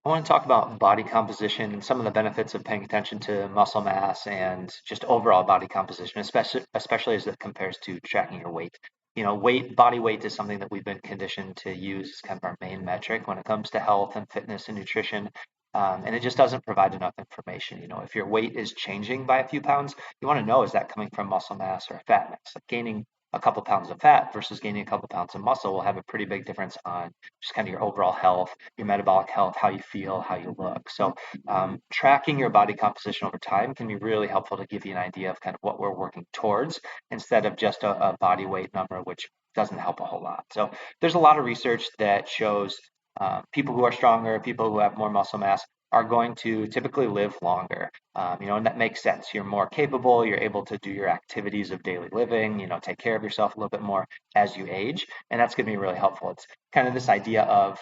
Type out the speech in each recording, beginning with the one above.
I want to talk about body composition and some of the benefits of paying attention to muscle mass and just overall body composition, especially as it compares to tracking your weight. Body weight is something that we've been conditioned to use as kind of our main metric when it comes to health and fitness and nutrition. And it just doesn't provide enough information. If your weight is changing by a few pounds, you want to know, is that coming from muscle mass or fat mass? Like gaining a couple pounds of fat versus gaining a couple pounds of muscle will have a pretty big difference on just kind of your overall health, your metabolic health, how you feel, how you look. So, tracking your body composition over time can be really helpful to give you an idea of kind of what we're working towards instead of just a body weight number, which doesn't help a whole lot. So, there's a lot of research that shows people who are stronger, people who have more muscle mass, are going to typically live longer. And that makes sense. You're more capable, you're able to do your activities of daily living, take care of yourself a little bit more as you age. And that's going to be really helpful. It's kind of this idea of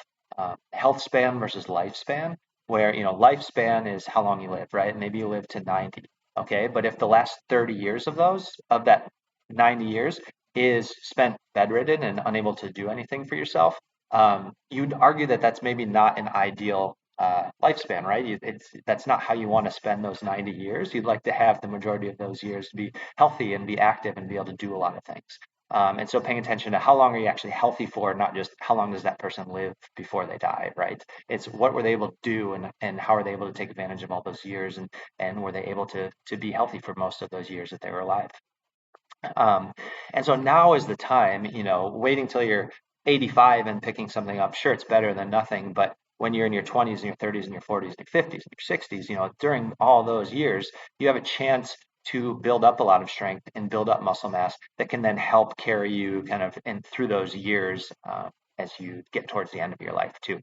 health span versus lifespan, where, lifespan is how long you live, right? Maybe you live to 90. Okay. But if the last 30 years of that 90 years is spent bedridden and unable to do anything for yourself, you'd argue that that's maybe not an ideal lifespan, right? That's not how you want to spend those 90 years. You'd like to have the majority of those years to be healthy and be active and be able to do a lot of things. And so paying attention to how long are you actually healthy for, not just how long does that person live before they die, right? It's what were they able to do, and how are they able to take advantage of all those years, and were they able to be healthy for most of those years that they were alive. Um, and so now is the time, waiting till you're 85 and picking something up. Sure, it's better than nothing, but when you're in your 20s and your 30s and your 40s and your 50s and your 60s, during all those years, you have a chance to build up a lot of strength and build up muscle mass that can then help carry you kind of in through those years as you get towards the end of your life too.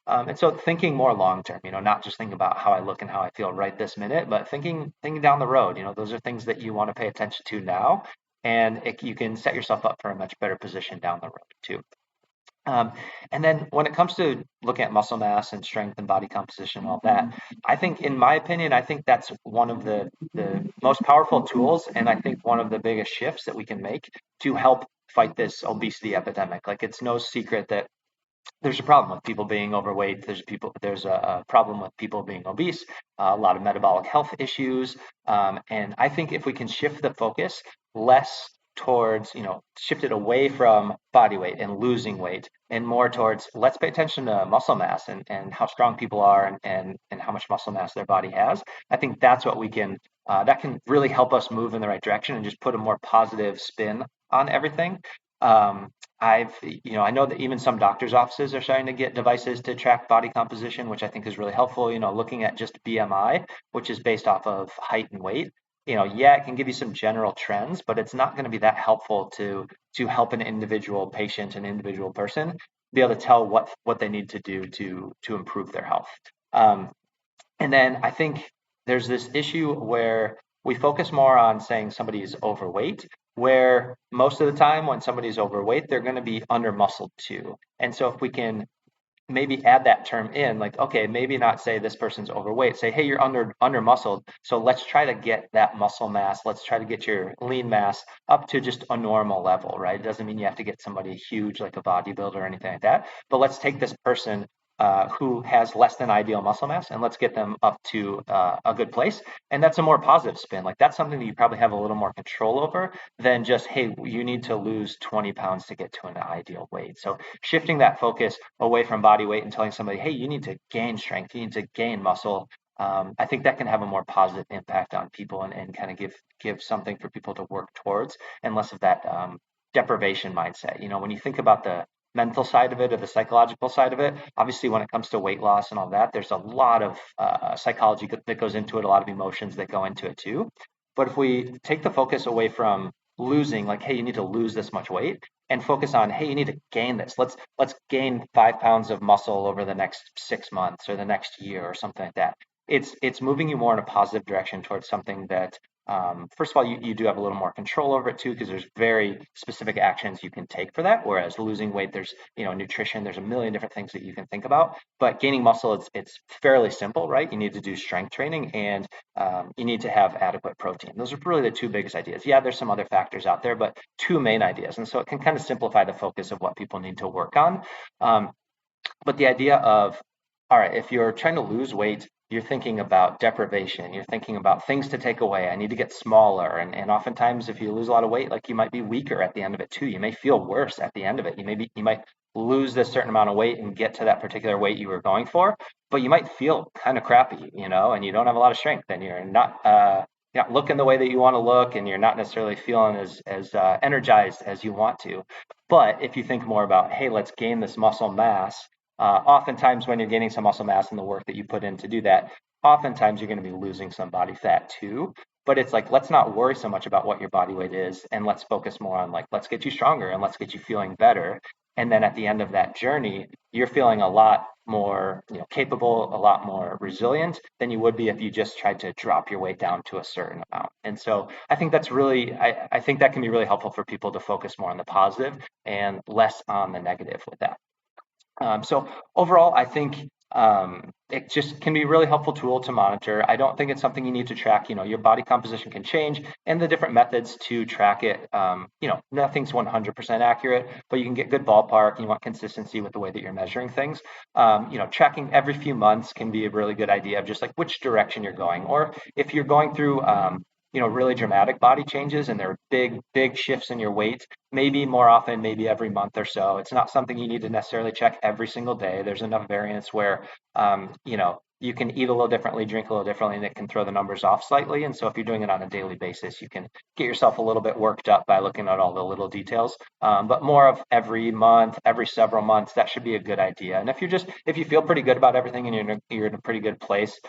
And so thinking more long term, not just thinking about how I look and how I feel right this minute, but thinking down the road, those are things that you want to pay attention to now, and you can set yourself up for a much better position down the road too. Um, and then when it comes to looking at muscle mass and strength and body composition and all that, I think, in my opinion, I think that's one of the most powerful tools, and I think one of the biggest shifts that we can make to help fight this obesity epidemic. Like, it's no secret that there's a problem with people being overweight. There's a problem with people being obese, a lot of metabolic health issues. And I think if we can shift the focus less towards, shift it away from body weight and losing weight and more towards, let's pay attention to muscle mass and how strong people are, and how much muscle mass their body has. I think that's what that can really help us move in the right direction and just put a more positive spin on everything. Um, I know that even some doctors' offices are starting to get devices to track body composition, which I think is really helpful. Looking at just BMI, which is based off of height and weight. Yeah, it can give you some general trends, but it's not going to be that helpful to help an individual patient, an individual person, be able to tell what they need to do to improve their health. Um, and then I think there's this issue where we focus more on saying somebody is overweight, where most of the time when somebody's overweight, they're going to be under muscled too. And so if we can maybe add that term in, like, okay, maybe not say this person's overweight, say, hey, you're under muscled, so let's try to get that muscle mass, let's try to get your lean mass up to just a normal level, right? It doesn't mean you have to get somebody huge like a bodybuilder or anything like that, but let's take this person who has less than ideal muscle mass, and let's get them up to a good place. And that's a more positive spin. Like, that's something that you probably have a little more control over than just, hey, you need to lose 20 pounds to get to an ideal weight. So shifting that focus away from body weight and telling somebody, hey, you need to gain strength, you need to gain muscle. I think that can have a more positive impact on people, and kind of give something for people to work towards, and less of that deprivation mindset. When you think about the mental side of it or the psychological side of it, obviously when it comes to weight loss and all that, there's a lot of psychology that goes into it, a lot of emotions that go into it too. But if we take the focus away from losing, like, hey, you need to lose this much weight, and focus on, hey, you need to gain this. Let's gain 5 pounds of muscle over the next 6 months or the next year or something like that. It's moving you more in a positive direction towards something that, first of all, you do have a little more control over it too, because there's very specific actions you can take for that. Whereas losing weight, there's, nutrition, there's a million different things that you can think about. But gaining muscle, it's fairly simple, right? You need to do strength training, and you need to have adequate protein. Those are really the two biggest ideas. Yeah, there's some other factors out there, but two main ideas. And so it can kind of simplify the focus of what people need to work on. But the idea of all right, if you're trying to lose weight, you're thinking about deprivation, you're thinking about things to take away. I need to get smaller. And oftentimes if you lose a lot of weight, like you might be weaker at the end of it too. You may feel worse at the end of it. You might lose this certain amount of weight and get to that particular weight you were going for, but you might feel kind of crappy, and you don't have a lot of strength and you're not looking the way that you want to look, and you're not necessarily feeling as energized as you want to. But if you think more about, hey, let's gain this muscle mass, oftentimes when you're gaining some muscle mass and the work that you put in to do that, oftentimes you're going to be losing some body fat too. But it's like, let's not worry so much about what your body weight is, and let's focus more on like, let's get you stronger and let's get you feeling better. And then at the end of that journey, you're feeling a lot more, capable, a lot more resilient than you would be if you just tried to drop your weight down to a certain amount. And so I think I think that can be really helpful for people to focus more on the positive and less on the negative with that. So overall, I think it just can be a really helpful tool to monitor. I don't think it's something you need to track. Your body composition can change, and the different methods to track it. Nothing's 100% accurate, but you can get good ballpark. You want consistency with the way that you're measuring things. Tracking every few months can be a really good idea of just like which direction you're going, or if you're going through really dramatic body changes and there are big shifts in your weight, maybe more often, maybe every month or so. It's not something you need to necessarily check every single day. There's enough variance where, you can eat a little differently, drink a little differently, and it can throw the numbers off slightly. And so if you're doing it on a daily basis, you can get yourself a little bit worked up by looking at all the little details. But more of every month, every several months, that should be a good idea. And if you feel pretty good about everything and you're in a pretty good place,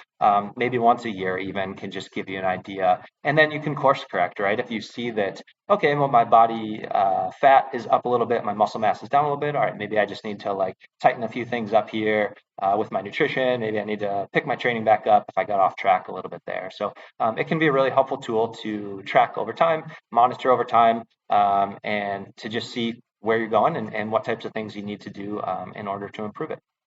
maybe once a year even can just give you an idea. And then you can course correct, right? If you see that, okay, well, my body fat is up a little bit, my muscle mass is down a little bit. All right, maybe I just need to like tighten a few things up here with my nutrition. Maybe I need to pick my training back up if I got off track a little bit there. So it can be a really helpful tool to track over time, monitor over time, and to just see where you're going and what types of things you need to do in order to improve it.